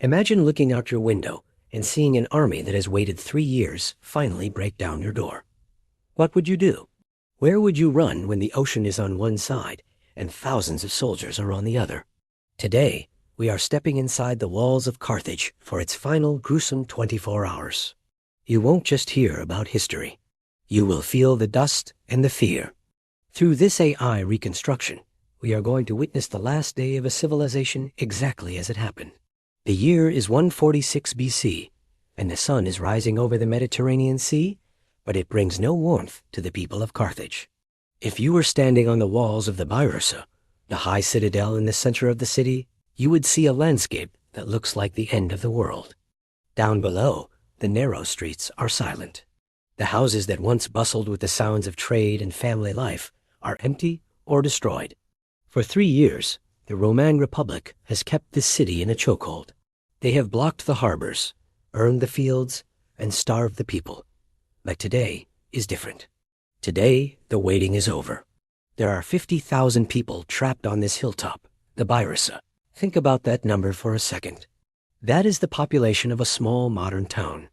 Imagine looking out your window and seeing an army that has waited 3 years finally break down your door. What would you do? Where would you run when the ocean is on one side and thousands of soldiers are on the other? Today, we are stepping inside the walls of Carthage for its final gruesome 24 hours. You won't just hear about history. You will feel the dust and the fear. Through this AI reconstruction, we are going to witness the last day of a civilization exactly as it happened. The year is 146 BC, and the sun is rising over the Mediterranean Sea, but it brings no warmth to the people of Carthage. If you were standing on the walls of the Byrsa, the high citadel in the center of the city, you would see a landscape that looks like the end of the world. Down below, the narrow streets are silent. The houses that once bustled with the sounds of trade and family life are empty or destroyed. For 3 years, the Roman Republic has kept this city in a chokehold. They have blocked the harbors, earned the fields, and starved the people. But today is different. Today, the waiting is over. There are 50,000 people trapped on this hilltop, the Byrsa. Think about that number for a second. That is the population of a small modern town,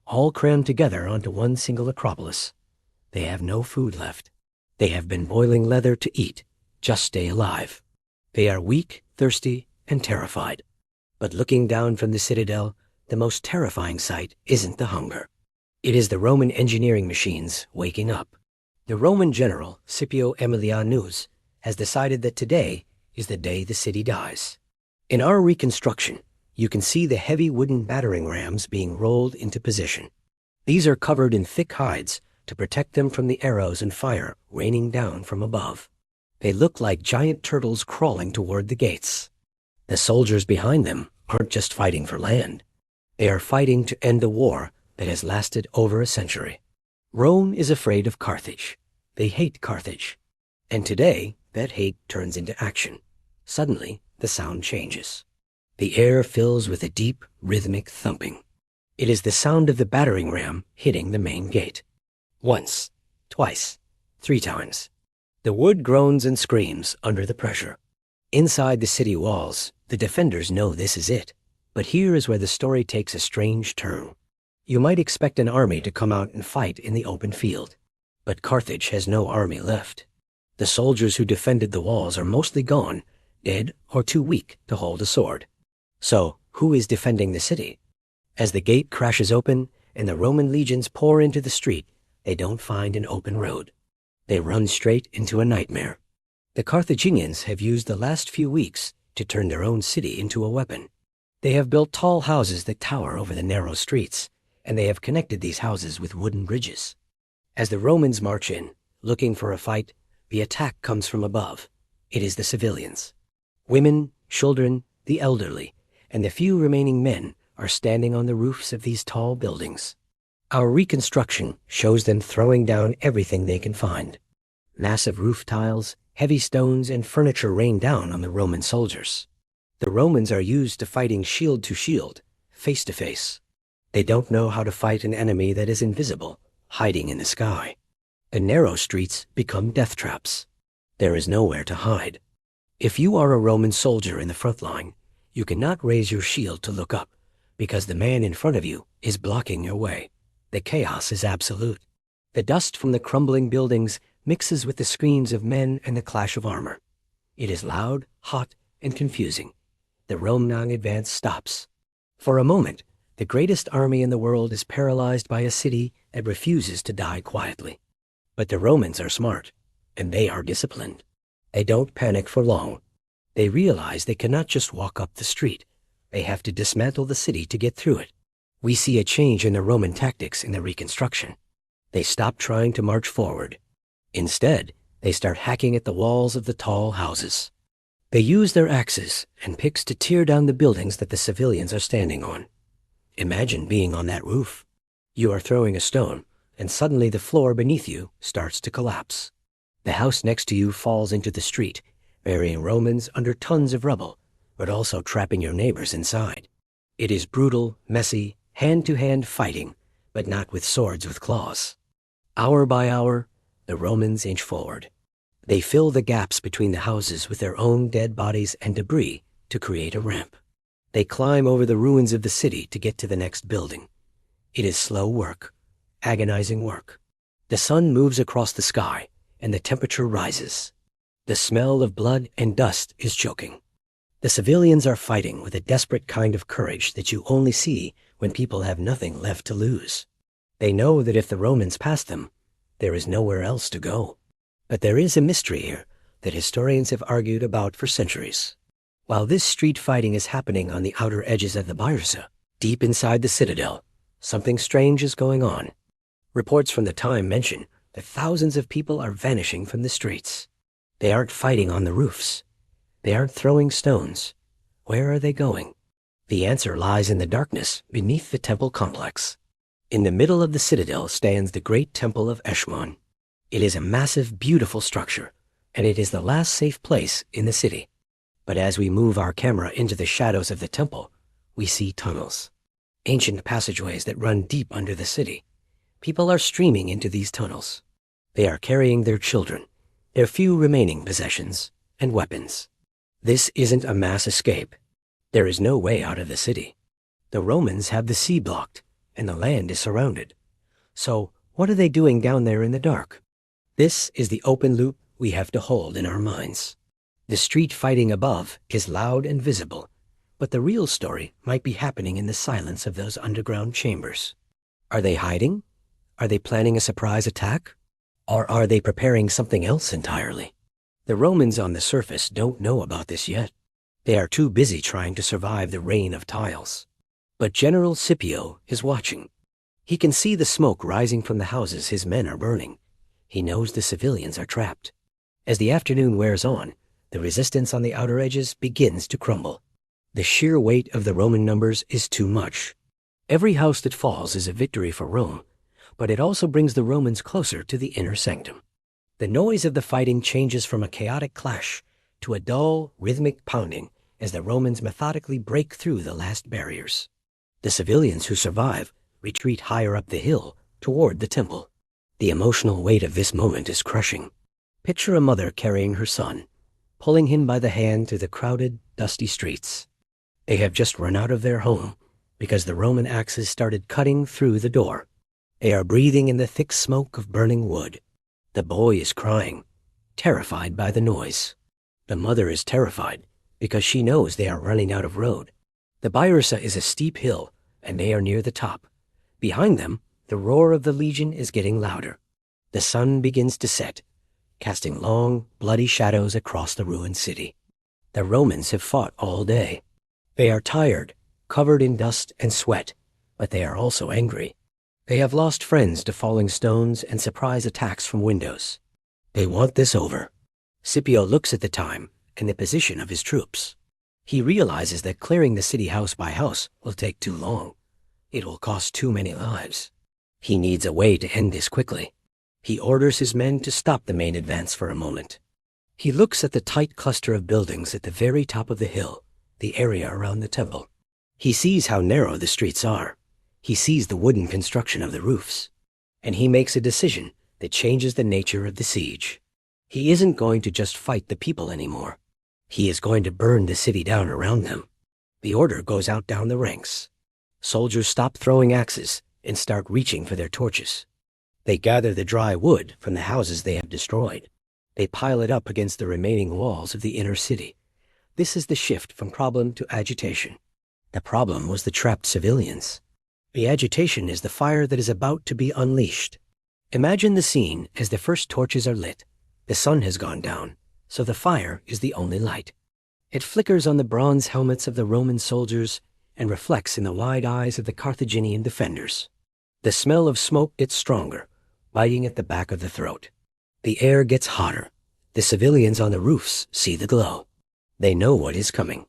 all crammed together onto one single acropolis. They have no food left. They have been boiling leather to eat, just stay alive. They are weak, thirsty, and terrified. But looking down from the citadel, the most terrifying sight isn't the hunger. It is the Roman engineering machines waking up. The Roman general, Scipio Aemilianus, has decided that today is the day the city dies. In our reconstruction, you can see the heavy wooden battering rams being rolled into position. These are covered in thick hides to protect them from the arrows and fire raining down from above. They look like giant turtles crawling toward the gates. The soldiers behind them aren't just fighting for land. They are fighting to end a war that has lasted over a century. Rome is afraid of Carthage. They hate Carthage. And today, that hate turns into action. Suddenly, the sound changes. The air fills with a deep, rhythmic thumping. It is the sound of the battering ram hitting the main gate. Once, twice, 3 times. The wood groans and screams under the pressure. Inside the city walls, the defenders know this is it. But here is where the story takes a strange turn. You might expect an army to come out and fight in the open field. But Carthage has no army left. The soldiers who defended the walls are mostly gone, dead or too weak to hold a sword. So, who is defending the city? As the gate crashes open and the Roman legions pour into the street, they don't find an open road. They run straight into a nightmare. The Carthaginians have used the last few weeks to turn their own city into a weapon. They have built tall houses that tower over the narrow streets, and they have connected these houses with wooden bridges. As the Romans march in, looking for a fight, the attack comes from above. It is the civilians. Women, children, the elderly, and the few remaining men are standing on the roofs of these tall buildings. Our reconstruction shows them throwing down everything they can find. Massive roof tiles, heavy stones, and furniture rain down on the Roman soldiers. The Romans are used to fighting shield to shield, face to face. They don't know how to fight an enemy that is invisible, hiding in the sky. The narrow streets become death traps. There is nowhere to hide. If you are a Roman soldier in the front line, you cannot raise your shield to look up, because the man in front of you is blocking your way. The chaos is absolute. The dust from the crumbling buildings mixes with the screams of men and the clash of armor. It is loud, hot, and confusing. The Roman advance stops. For a moment, the greatest army in the world is paralyzed by a city that refuses to die quietly. But the Romans are smart, and they are disciplined. They don't panic for long. They realize they cannot just walk up the street. They have to dismantle the city to get through it. We see a change in the Roman tactics in the Reconstruction. They stop trying to march forward. Instead, they start hacking at the walls of the tall houses. They use their axes and picks to tear down the buildings that the civilians are standing on. Imagine being on that roof. You are throwing a stone, and suddenly the floor beneath you starts to collapse. The house next to you falls into the street, burying Romans under tons of rubble, but also trapping your neighbors inside. It is brutal, messy, hand-to-hand fighting, but not with swords with claws. Hour by hour, the Romans inch forward. They fill the gaps between the houses with their own dead bodies and debris to create a ramp. They climb over the ruins of the city to get to the next building. It is slow work, agonizing work. The sun moves across the sky, and the temperature rises. The smell of blood and dust is choking. The civilians are fighting with a desperate kind of courage that you only see when people have nothing left to lose. They know that if the Romans pass them, there is nowhere else to go. But there is a mystery here that historians have argued about for centuries. While this street fighting is happening on the outer edges of the Byrsa, deep inside the citadel, something strange is going on. Reports from the time mention that thousands of people are vanishing from the streets. They aren't fighting on the roofs. They aren't throwing stones. Where are they going? The answer lies in the darkness beneath the temple complex. In the middle of the citadel stands the great temple of Eshmon. It is a massive, beautiful structure, and it is the last safe place in the city. But as we move our camera into the shadows of the temple, we see tunnels, ancient passageways that run deep under the city. People are streaming into these tunnels. They are carrying their children, their few remaining possessions, and weapons. This isn't a mass escape. There is no way out of the city. The Romans have the sea blocked, and the land is surrounded. So, what are they doing down there in the dark? This is the open loop we have to hold in our minds. The street fighting above is loud and visible, but the real story might be happening in the silence of those underground chambers. Are they hiding? Are they planning a surprise attack? Or are they preparing something else entirely? The Romans on the surface don't know about this yet. They are too busy trying to survive the rain of tiles. But General Scipio is watching. He can see the smoke rising from the houses his men are burning. He knows the civilians are trapped. As the afternoon wears on, the resistance on the outer edges begins to crumble. The sheer weight of the Roman numbers is too much. Every house that falls is a victory for Rome, but it also brings the Romans closer to the inner sanctum. The noise of the fighting changes from a chaotic clash to a dull, rhythmic pounding as the Romans methodically break through the last barriers. The civilians who survive retreat higher up the hill toward the temple. The emotional weight of this moment is crushing. Picture a mother carrying her son, pulling him by the hand through the crowded, dusty streets. They have just run out of their home because the Roman axes started cutting through the door. They are breathing in the thick smoke of burning wood. The boy is crying, terrified by the noise. The mother is terrified because she knows they are running out of road. The Byrsa is a steep hill, and they are near the top. Behind them, the roar of the legion is getting louder. The sun begins to set, casting long, bloody shadows across the ruined city. The Romans have fought all day. They are tired, covered in dust and sweat, but they are also angry. They have lost friends to falling stones and surprise attacks from windows. They want this over. Scipio looks at the time and the position of his troops. He realizes that clearing the city house by house will take too long. It will cost too many lives. He needs a way to end this quickly. He orders his men to stop the main advance for a moment. He looks at the tight cluster of buildings at the very top of the hill, the area around the temple. He sees how narrow the streets are. He sees the wooden construction of the roofs. And he makes a decision that changes the nature of the siege. He isn't going to just fight the people anymore. He is going to burn the city down around them. The order goes out down the ranks. Soldiers stop throwing axes and start reaching for their torches. They gather the dry wood from the houses they have destroyed. They pile it up against the remaining walls of the inner city. This is the shift from problem to agitation. The problem was the trapped civilians. The agitation is the fire that is about to be unleashed. Imagine the scene as the first torches are lit. The sun has gone down, so the fire is the only light. It flickers on the bronze helmets of the Roman soldiers and reflects in the wide eyes of the Carthaginian defenders. The smell of smoke gets stronger, biting at the back of the throat. The air gets hotter. The civilians on the roofs see the glow. They know what is coming.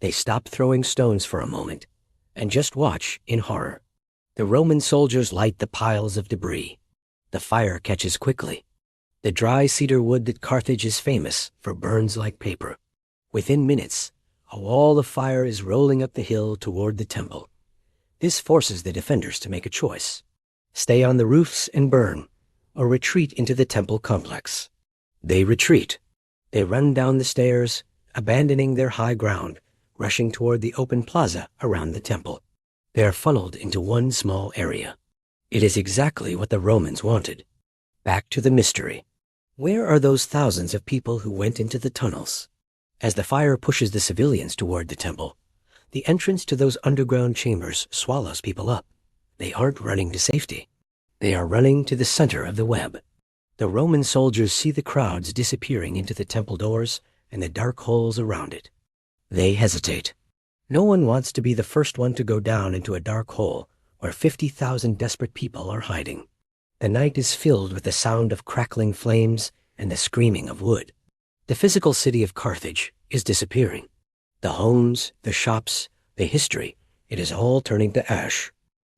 They stop throwing stones for a moment and just watch in horror. The Roman soldiers light the piles of debris. The fire catches quickly. The dry cedar wood that Carthage is famous for burns like paper. Within minutes, a wall of fire is rolling up the hill toward the temple. This forces the defenders to make a choice: stay on the roofs and burn, or retreat into the temple complex. They retreat. They run down the stairs, abandoning their high ground, rushing toward the open plaza around the temple. They are funneled into one small area. It is exactly what the Romans wanted. Back to the mystery. Where are those thousands of people who went into the tunnels? As the fire pushes the civilians toward the temple, the entrance to those underground chambers swallows people up. They aren't running to safety. They are running to the center of the web. The Roman soldiers see the crowds disappearing into the temple doors and the dark holes around it. They hesitate. No one wants to be the first one to go down into a dark hole where 50,000 desperate people are hiding. The night is filled with the sound of crackling flames and the screaming of wood. The physical city of Carthage is disappearing. The homes, the shops, the history, it is all turning to ash.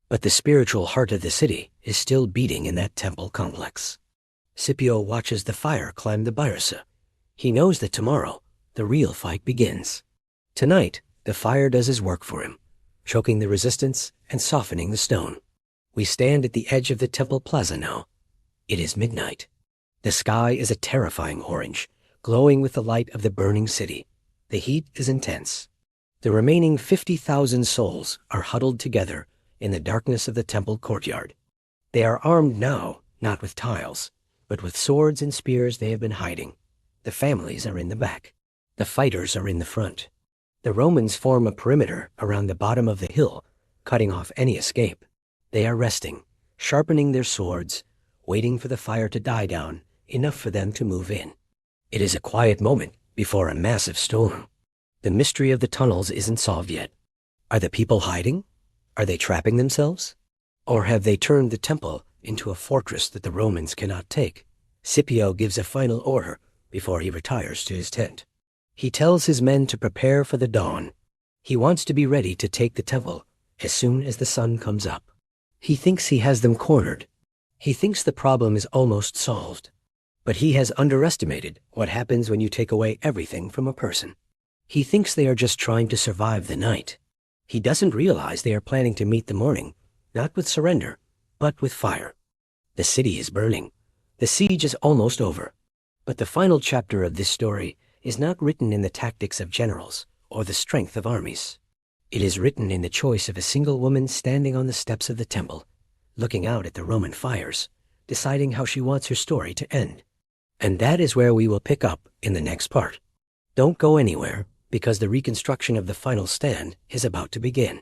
But the spiritual heart of the city is still beating in that temple complex. Scipio watches the fire climb the Byrsa. He knows that tomorrow, the real fight begins. Tonight, the fire does his work for him, choking the resistance and softening the stone. We stand at the edge of the temple plaza now. It is midnight. The sky is a terrifying orange, glowing with the light of the burning city. The heat is intense. The remaining 50,000 souls are huddled together in the darkness of the temple courtyard. They are armed now, not with tiles, but with swords and spears they have been hiding. The families are in the back. The fighters are in the front. The Romans form a perimeter around the bottom of the hill, cutting off any escape. They are resting, sharpening their swords, waiting for the fire to die down, enough for them to move in. It is a quiet moment before a massive storm. The mystery of the tunnels isn't solved yet. Are the people hiding? Are they trapping themselves? Or have they turned the temple into a fortress that the Romans cannot take? Scipio gives a final order before he retires to his tent. He tells his men to prepare for the dawn. He wants to be ready to take the temple as soon as the sun comes up. He thinks he has them cornered. He thinks the problem is almost solved. But he has underestimated what happens when you take away everything from a person. He thinks they are just trying to survive the night. He doesn't realize they are planning to meet the morning, not with surrender, but with fire. The city is burning. The siege is almost over. But the final chapter of this story is not written in the tactics of generals or the strength of armies. It is written in the choice of a single woman standing on the steps of the temple, looking out at the Roman fires, deciding how she wants her story to end. And that is where we will pick up in the next part. Don't go anywhere, because the reconstruction of the final stand is about to begin.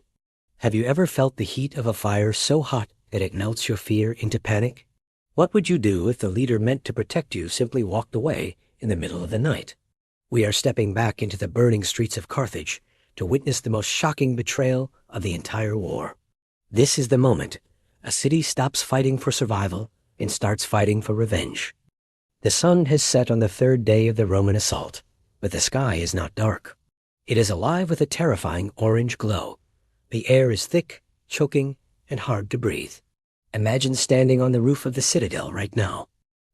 Have you ever felt the heat of a fire so hot that it melts your fear into panic? What would you do if the leader meant to protect you simply walked away in the middle of the night? We are stepping back into the burning streets of Carthage to witness the most shocking betrayal of the entire war. This is the moment a city stops fighting for survival and starts fighting for revenge. The sun has set on the third day of the Roman assault, but the sky is not dark. It is alive with a terrifying orange glow. The air is thick, choking, and hard to breathe. Imagine standing on the roof of the citadel right now.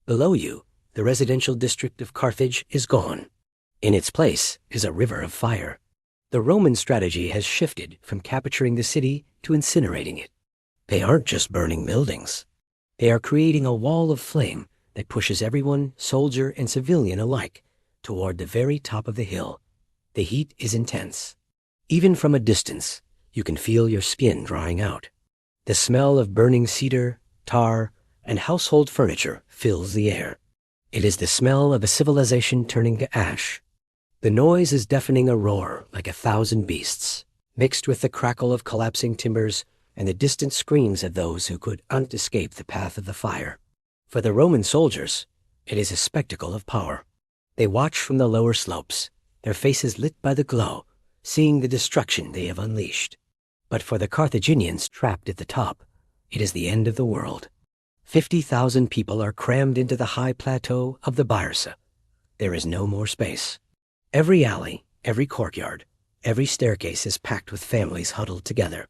Below you, the residential district of Carthage is gone. In its place is a river of fire. The Roman strategy has shifted from capturing the city to incinerating it. They aren't just burning buildings. They are creating a wall of flame that pushes everyone, soldier and civilian alike, toward the very top of the hill. The heat is intense. Even from a distance, you can feel your skin drying out. The smell of burning cedar, tar, and household furniture fills the air. It is the smell of a civilization turning to ash. The noise is deafening, a roar like 1,000 beasts, mixed with the crackle of collapsing timbers and the distant screams of those who could not escape the path of the fire. For the Roman soldiers, it is a spectacle of power. They watch from the lower slopes, their faces lit by the glow, seeing the destruction they have unleashed. But for the Carthaginians trapped at the top, it is the end of the world. 50,000 people are crammed into the high plateau of the Byrsa. There is no more space. Every alley, every courtyard, every staircase is packed with families huddled together.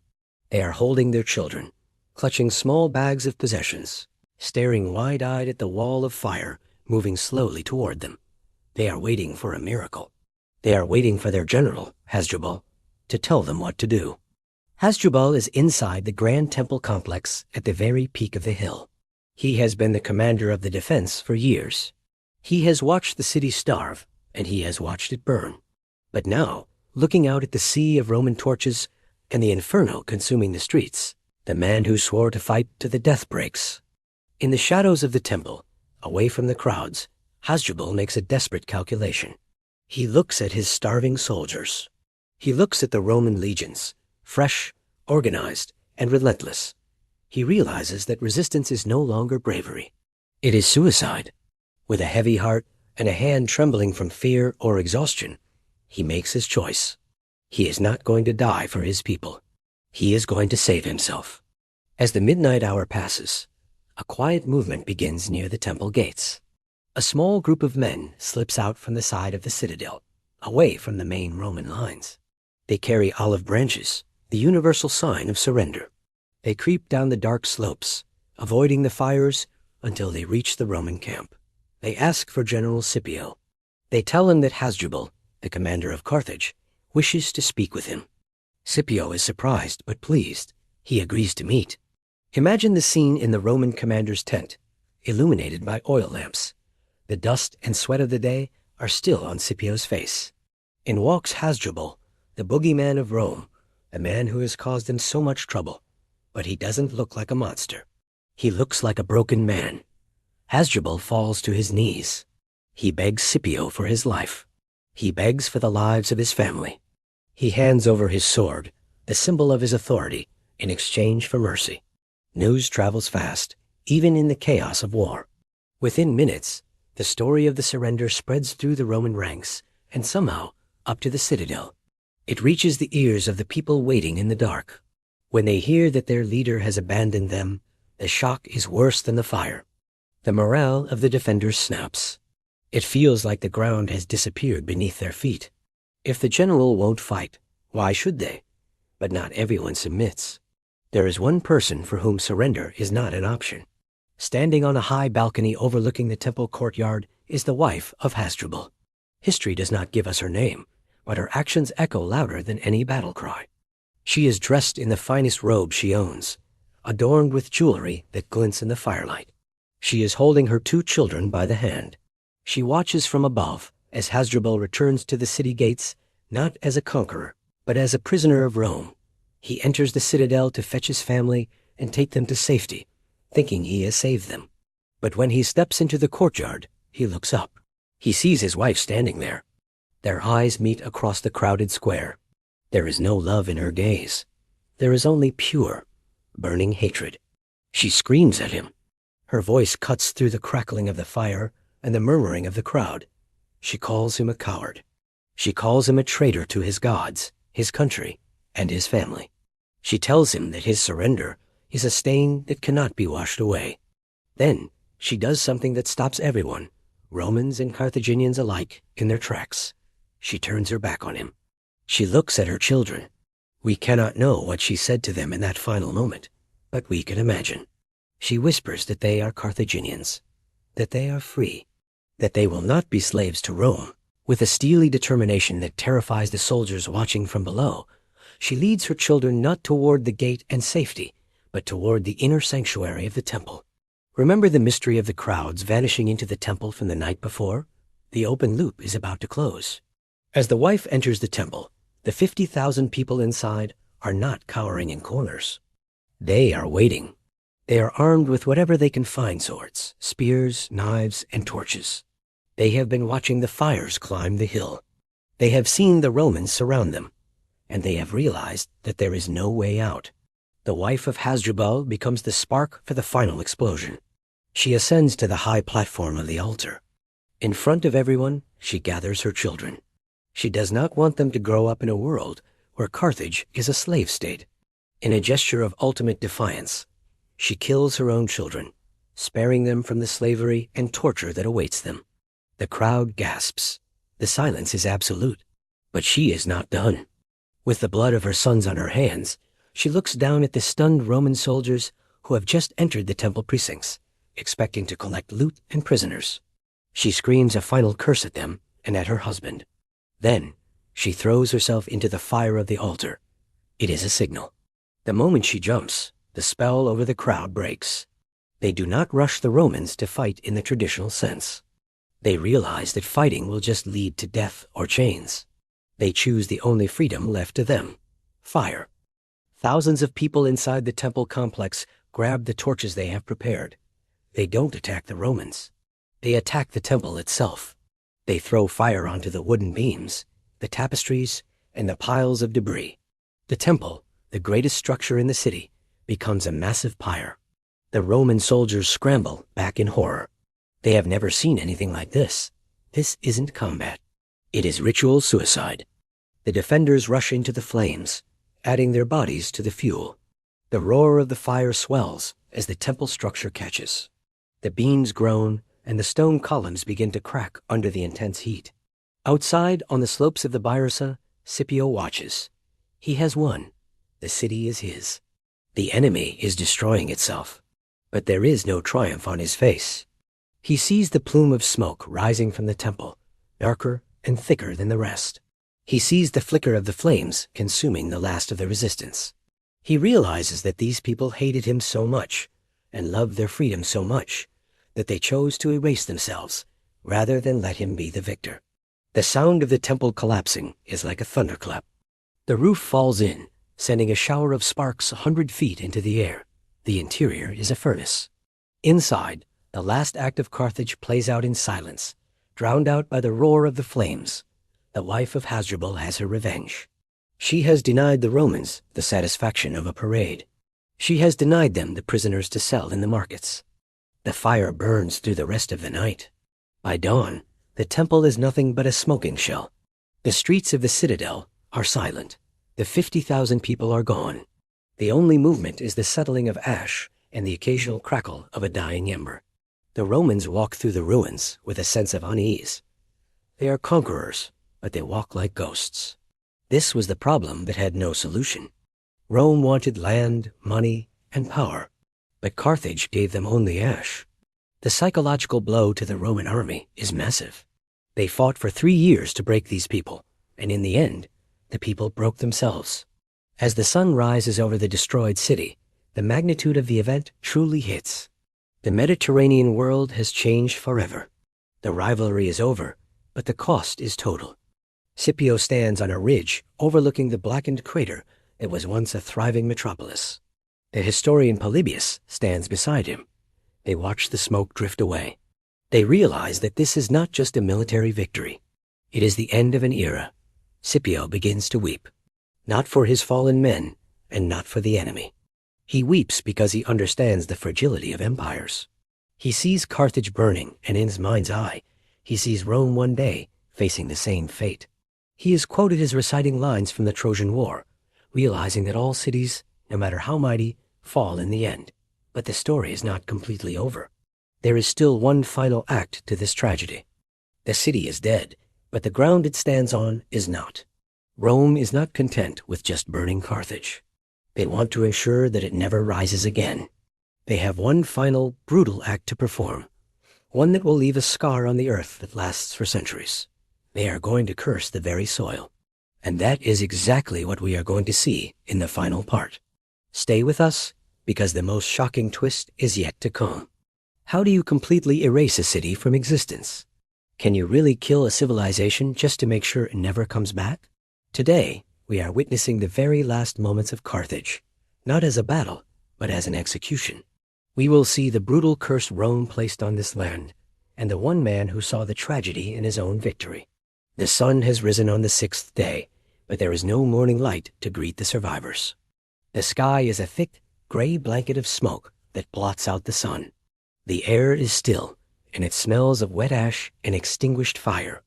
They are holding their children, clutching small bags of possessions, staring wide-eyed at the wall of fire moving slowly toward them. They are waiting for a miracle. They are waiting for their general, Hasdrubal, to tell them what to do. Hasdrubal is inside the grand temple complex at the very peak of the hill. He has been the commander of the defense for years. He has watched the city starve, and he has watched it burn. But now, looking out at the sea of Roman torches and the inferno consuming the streets. The man who swore to fight to the death breaks. In the shadows of the temple, away from the crowds, Hasdrubal makes a desperate calculation. He looks at his starving soldiers. He looks at the Roman legions, fresh, organized, and relentless. He realizes that resistance is no longer bravery. It is suicide. With a heavy heart and a hand trembling from fear or exhaustion, he makes his choice. He is not going to die for his people. He is going to save himself. As the midnight hour passes, a quiet movement begins near the temple gates. A small group of men slips out from the side of the citadel, away from the main Roman lines. They carry olive branches, the universal sign of surrender. They creep down the dark slopes, avoiding the fires until they reach the Roman camp. They ask for General Scipio. They tell him that Hasdrubal, the commander of Carthage, wishes to speak with him. Scipio is surprised but pleased. He agrees to meet. Imagine the scene in the Roman commander's tent, illuminated by oil lamps. The dust and sweat of the day are still on Scipio's face. In walks Hasdrubal, the boogeyman of Rome, a man who has caused them so much trouble. But he doesn't look like a monster. He looks like a broken man. Hasdrubal falls to his knees. He begs Scipio for his life. He begs for the lives of his family. He hands over his sword, the symbol of his authority, in exchange for mercy. News travels fast, even in the chaos of war. Within minutes, the story of the surrender spreads through the Roman ranks and somehow up to the citadel. It reaches the ears of the people waiting in the dark. When they hear that their leader has abandoned them, the shock is worse than the fire. The morale of the defenders snaps. It feels like the ground has disappeared beneath their feet. If the general won't fight, why should they? But not everyone submits. There is one person for whom surrender is not an option. Standing on a high balcony overlooking the temple courtyard is the wife of Hasdrubal. History does not give us her name, but her actions echo louder than any battle cry. She is dressed in the finest robe she owns, adorned with jewelry that glints in the firelight. She is holding her 2 children by the hand. She watches from above as Hasdrubal returns to the city gates, not as a conqueror, but as a prisoner of Rome. He enters the citadel to fetch his family and take them to safety, thinking he has saved them. But when he steps into the courtyard, he looks up. He sees his wife standing there. Their eyes meet across the crowded square. There is no love in her gaze. There is only pure, burning hatred. She screams at him. Her voice cuts through the crackling of the fire and the murmuring of the crowd. She calls him a coward. She calls him a traitor to his gods, his country, and his family. She tells him that his surrender is a stain that cannot be washed away. Then she does something that stops everyone, Romans and Carthaginians alike, in their tracks. She turns her back on him. She looks at her children. We cannot know what she said to them in that final moment, but we can imagine. She whispers that they are Carthaginians, that they are free, that they will not be slaves to Rome. With a steely determination that terrifies the soldiers watching from below, she leads her children not toward the gate and safety, but toward the inner sanctuary of the temple. Remember the mystery of the crowds vanishing into the temple from the night before? The open loop is about to close. As the wife enters the temple, the 50,000 people inside are not cowering in corners. They are waiting. They are armed with whatever they can find: swords, spears, knives, and torches. They have been watching the fires climb the hill. They have seen the Romans surround them, and they have realized that there is no way out. The wife of Hasdrubal becomes the spark for the final explosion. She ascends to the high platform of the altar. In front of everyone, she gathers her children. She does not want them to grow up in a world where Carthage is a slave state. In a gesture of ultimate defiance, she kills her own children, sparing them from the slavery and torture that awaits them. The crowd gasps. The silence is absolute. But she is not done. With the blood of her sons on her hands, she looks down at the stunned Roman soldiers who have just entered the temple precincts, expecting to collect loot and prisoners. She screams a final curse at them and at her husband. Then, she throws herself into the fire of the altar. It is a signal. The moment she jumps, the spell over the crowd breaks. They do not rush the Romans to fight in the traditional sense. They realize that fighting will just lead to death or chains. They choose the only freedom left to them: fire. Thousands of people inside the temple complex grab the torches they have prepared. They don't attack the Romans. They attack the temple itself. They throw fire onto the wooden beams, the tapestries, and the piles of debris. The temple, the greatest structure in the city, becomes a massive pyre. The Roman soldiers scramble back in horror. They have never seen anything like this. This isn't combat. It is ritual suicide. The defenders rush into the flames, adding their bodies to the fuel. The roar of the fire swells as the temple structure catches. The beams groan, and the stone columns begin to crack under the intense heat. Outside, on the slopes of the Byrsa, Scipio watches. He has won. The city is his. The enemy is destroying itself. But there is no triumph on his face. He sees the plume of smoke rising from the temple, darker and thicker than the rest. He sees the flicker of the flames consuming the last of the resistance. He realizes that these people hated him so much and loved their freedom so much that they chose to erase themselves rather than let him be the victor. The sound of the temple collapsing is like a thunderclap. The roof falls in, sending a shower of sparks 100 feet into the air. The interior is a furnace. Inside, the last act of Carthage plays out in silence, drowned out by the roar of the flames. The wife of Hasdrubal has her revenge. She has denied the Romans the satisfaction of a parade. She has denied them the prisoners to sell in the markets. The fire burns through the rest of the night. By dawn, the temple is nothing but a smoking shell. The streets of the citadel are silent. The 50,000 people are gone. The only movement is the settling of ash and the occasional crackle of a dying ember. The Romans walk through the ruins with a sense of unease. They are conquerors, but they walk like ghosts. This was the problem that had no solution. Rome wanted land, money, and power, but Carthage gave them only ash. The psychological blow to the Roman army is massive. They fought for 3 years to break these people, and in the end, the people broke themselves. As the sun rises over the destroyed city, the magnitude of the event truly hits. The Mediterranean world has changed forever. The rivalry is over, but the cost is total. Scipio stands on a ridge overlooking the blackened crater that was once a thriving metropolis. The historian Polybius stands beside him. They watch the smoke drift away. They realize that this is not just a military victory. It is the end of an era. Scipio begins to weep, not for his fallen men and not for the enemy. He weeps because he understands the fragility of empires. He sees Carthage burning, and in his mind's eye, he sees Rome one day facing the same fate. He is quoted as reciting lines from the Trojan War, realizing that all cities, no matter how mighty, fall in the end. But the story is not completely over. There is still one final act to this tragedy. The city is dead, but the ground it stands on is not. Rome is not content with just burning Carthage. They want to ensure that it never rises again. They have one final, brutal act to perform, one that will leave a scar on the earth that lasts for centuries. They are going to curse the very soil. And that is exactly what we are going to see in the final part. Stay with us, because the most shocking twist is yet to come. How do you completely erase a city from existence? Can you really kill a civilization just to make sure it never comes back? Today, we are witnessing the very last moments of Carthage, not as a battle, but as an execution. We will see the brutal curse Rome placed on this land, and the one man who saw the tragedy in his own victory. The sun has risen on the 6th day, but there is no morning light to greet the survivors. The sky is a thick, gray blanket of smoke that blots out the sun. The air is still, and it smells of wet ash and extinguished fire.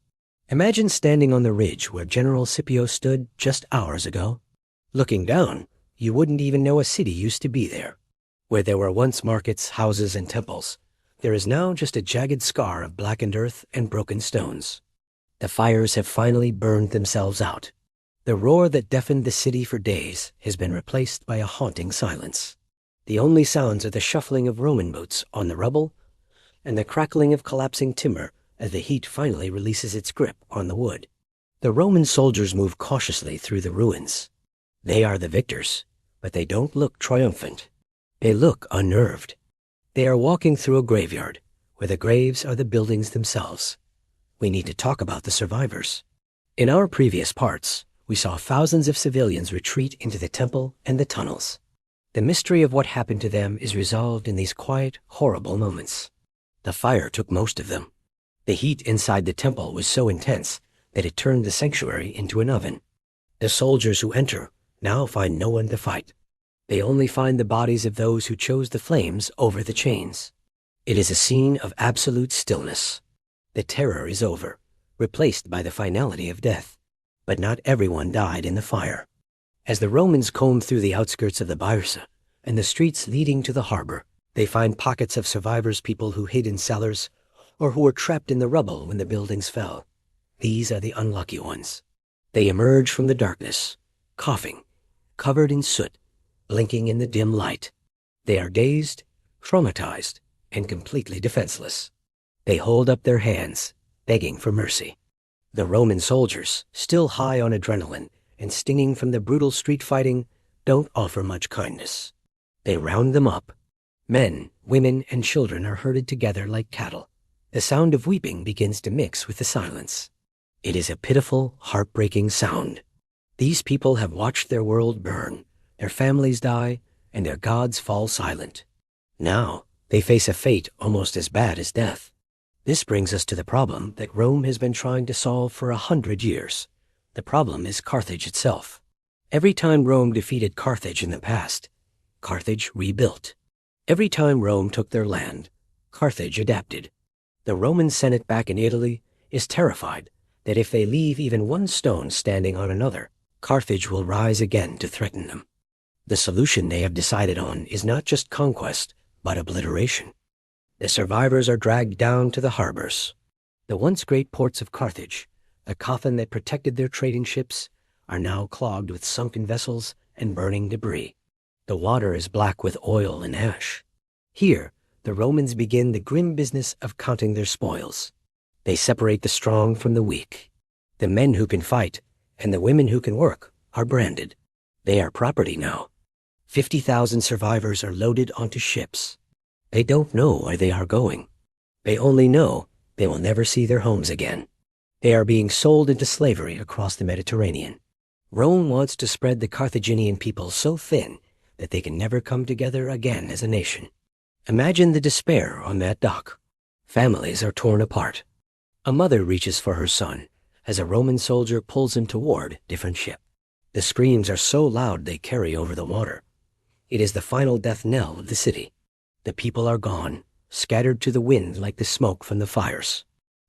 Imagine standing on the ridge where General Scipio stood just hours ago. Looking down, you wouldn't even know a city used to be there. Where there were once markets, houses, and temples, there is now just a jagged scar of blackened earth and broken stones. The fires have finally burned themselves out. The roar that deafened the city for days has been replaced by a haunting silence. The only sounds are the shuffling of Roman boots on the rubble and the crackling of collapsing timber as the heat finally releases its grip on the wood. The Roman soldiers move cautiously through the ruins. They are the victors, but they don't look triumphant. They look unnerved. They are walking through a graveyard, where the graves are the buildings themselves. We need to talk about the survivors. In our previous parts, we saw thousands of civilians retreat into the temple and the tunnels. The mystery of what happened to them is resolved in these quiet, horrible moments. The fire took most of them. The heat inside the temple was so intense that it turned the sanctuary into an oven. The soldiers who enter now find no one to fight. They only find the bodies of those who chose the flames over the chains. It is a scene of absolute stillness. The terror is over, replaced by the finality of death. But not everyone died in the fire. As the Romans combed through the outskirts of the Byrsa and the streets leading to the harbor, they find pockets of survivors, people who hid in cellars or who were trapped in the rubble when the buildings fell. These are the unlucky ones. They emerge from the darkness, coughing, covered in soot, blinking in the dim light. They are dazed, traumatized, and completely defenseless. They hold up their hands, begging for mercy. The Roman soldiers, still high on adrenaline and stinging from the brutal street fighting, don't offer much kindness. They round them up. Men, women, and children are herded together like cattle. The sound of weeping begins to mix with the silence. It is a pitiful, heartbreaking sound. These people have watched their world burn, their families die, and their gods fall silent. Now, they face a fate almost as bad as death. This brings us to the problem that Rome has been trying to solve for 100 years. The problem is Carthage itself. Every time Rome defeated Carthage in the past, Carthage rebuilt. Every time Rome took their land, Carthage adapted. The Roman Senate back in Italy is terrified that if they leave even one stone standing on another, Carthage will rise again to threaten them. The solution they have decided on is not just conquest, but obliteration. The survivors are dragged down to the harbors. The once great ports of Carthage, the coffin that protected their trading ships, are now clogged with sunken vessels and burning debris. The water is black with oil and ash. Here, the Romans begin the grim business of counting their spoils. They separate the strong from the weak. The men who can fight and the women who can work are branded. They are property now. 50,000 survivors are loaded onto ships. They don't know where they are going. They only know they will never see their homes again. They are being sold into slavery across the Mediterranean. Rome wants to spread the Carthaginian people so thin that they can never come together again as a nation. Imagine the despair on that dock. Families are torn apart. A mother reaches for her son as a Roman soldier pulls him toward a different ship. The screams are so loud they carry over the water. It is the final death knell of the city. The people are gone, scattered to the wind like the smoke from the fires.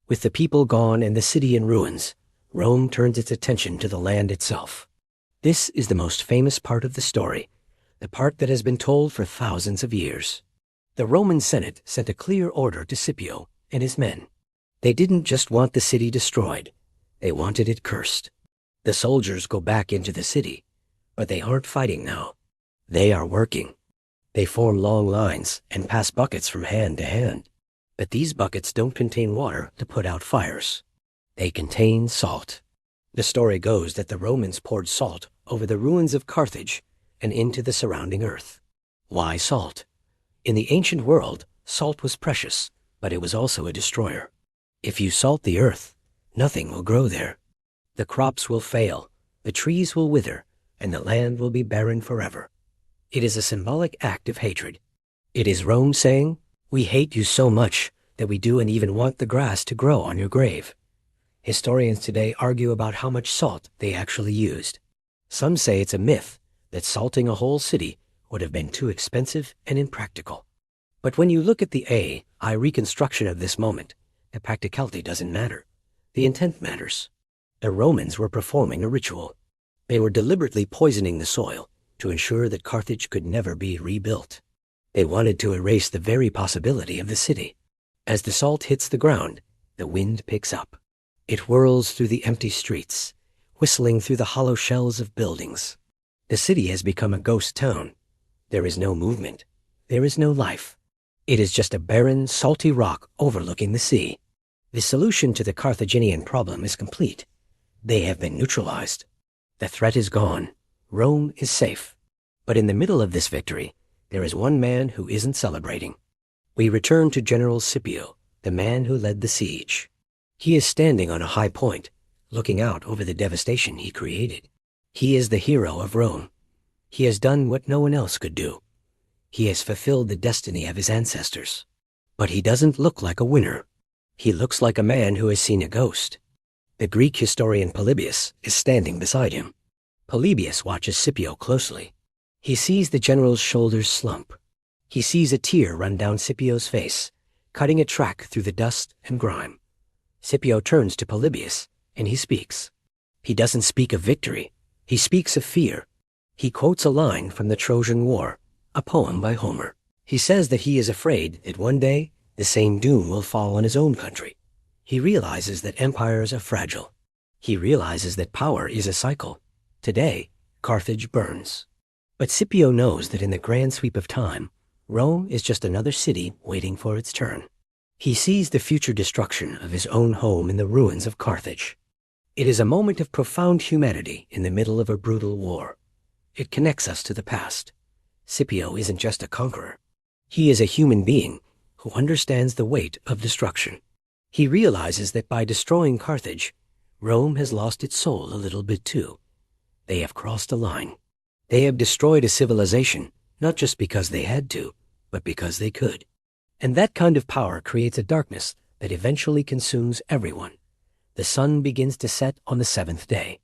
With the people gone and the city in ruins, Rome turns its attention to the land itself. This is the most famous part of the story, the part that has been told for thousands of years. The Roman Senate sent a clear order to Scipio and his men. They didn't just want the city destroyed, they wanted it cursed. The soldiers go back into the city, but they aren't fighting now. They are working. They form long lines and pass buckets from hand to hand. But these buckets don't contain water to put out fires. They contain salt. The story goes that the Romans poured salt over the ruins of Carthage and into the surrounding earth. Why salt? In the ancient world, salt was precious, but it was also a destroyer. If you salt the earth, nothing will grow there. The crops will fail, the trees will wither, and the land will be barren forever. It is a symbolic act of hatred. It is Rome saying, "We hate you so much that we do and even want the grass to grow on your grave." Historians today argue about how much salt they actually used. Some say it's a myth that salting a whole city would have been too expensive and impractical. But when you look at the AI reconstruction of this moment, the practicality doesn't matter. The intent matters. The Romans were performing a ritual. They were deliberately poisoning the soil to ensure that Carthage could never be rebuilt. They wanted to erase the very possibility of the city. As the salt hits the ground, the wind picks up. It whirls through the empty streets, whistling through the hollow shells of buildings. The city has become a ghost town. There is no movement. There is no life. It is just a barren, salty rock overlooking the sea. The solution to the Carthaginian problem is complete. They have been neutralized. The threat is gone. Rome is safe. But in the middle of this victory, there is one man who isn't celebrating. We return to General Scipio, the man who led the siege. He is standing on a high point, looking out over the devastation he created. He is the hero of Rome. He has done what no one else could do. He has fulfilled the destiny of his ancestors. But he doesn't look like a winner. He looks like a man who has seen a ghost. The Greek historian Polybius is standing beside him. Polybius watches Scipio closely. He sees the general's shoulders slump. He sees a tear run down Scipio's face, cutting a track through the dust and grime. Scipio turns to Polybius, and he speaks. He doesn't speak of victory. He speaks of fear. He quotes a line from the Trojan War, a poem by Homer. He says that he is afraid that one day the same doom will fall on his own country. He realizes that empires are fragile. He realizes that power is a cycle. Today, Carthage burns. But Scipio knows that in the grand sweep of time, Rome is just another city waiting for its turn. He sees the future destruction of his own home in the ruins of Carthage. It is a moment of profound humanity in the middle of a brutal war. It connects us to the past. Scipio isn't just a conqueror. He is a human being who understands the weight of destruction. He realizes that by destroying Carthage, Rome has lost its soul a little bit too. They have crossed a line. They have destroyed a civilization, not just because they had to, but because they could. And that kind of power creates a darkness that eventually consumes everyone. The sun begins to set on the seventh day.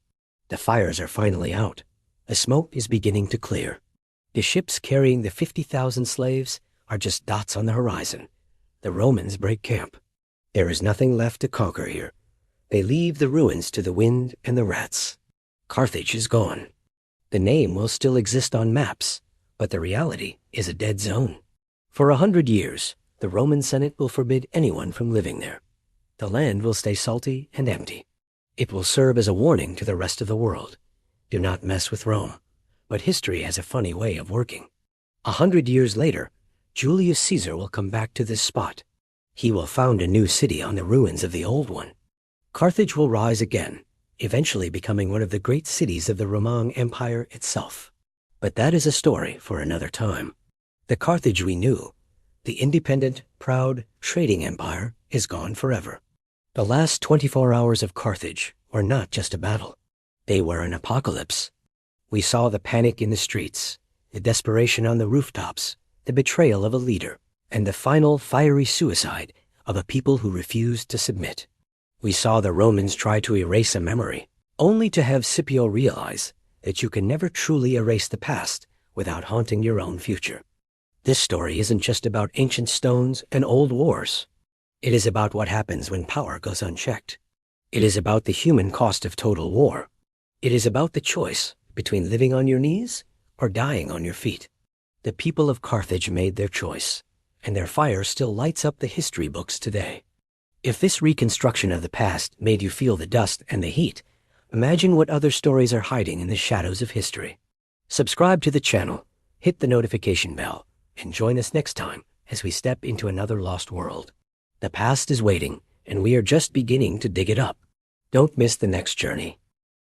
The fires are finally out. The smoke is beginning to clear. The ships carrying the 50,000 slaves are just dots on the horizon. The Romans break camp. There is nothing left to conquer here. They leave the ruins to the wind and the rats. Carthage is gone. The name will still exist on maps, but the reality is a dead zone. For 100 years, the Roman Senate will forbid anyone from living there. The land will stay salty and empty. It will serve as a warning to the rest of the world. Do not mess with Rome. But history has a funny way of working. 100 years later, Julius Caesar will come back to this spot. He will found a new city on the ruins of the old one. Carthage will rise again, eventually becoming one of the great cities of the Roman Empire itself. But that is a story for another time. The Carthage we knew, the independent, proud, trading empire, is gone forever. The last 24 hours of Carthage were not just a battle. They were an apocalypse. We saw the panic in the streets, the desperation on the rooftops, the betrayal of a leader, and the final fiery suicide of a people who refused to submit. We saw the Romans try to erase a memory, only to have Scipio realize that you can never truly erase the past without haunting your own future. This story isn't just about ancient stones and old wars. It is about what happens when power goes unchecked. It is about the human cost of total war. It is about the choice between living on your knees or dying on your feet. The people of Carthage made their choice, and their fire still lights up the history books today. If this reconstruction of the past made you feel the dust and the heat, imagine what other stories are hiding in the shadows of history. Subscribe to the channel, hit the notification bell, and join us next time as we step into another lost world. The past is waiting, and we are just beginning to dig it up. Don't miss the next journey.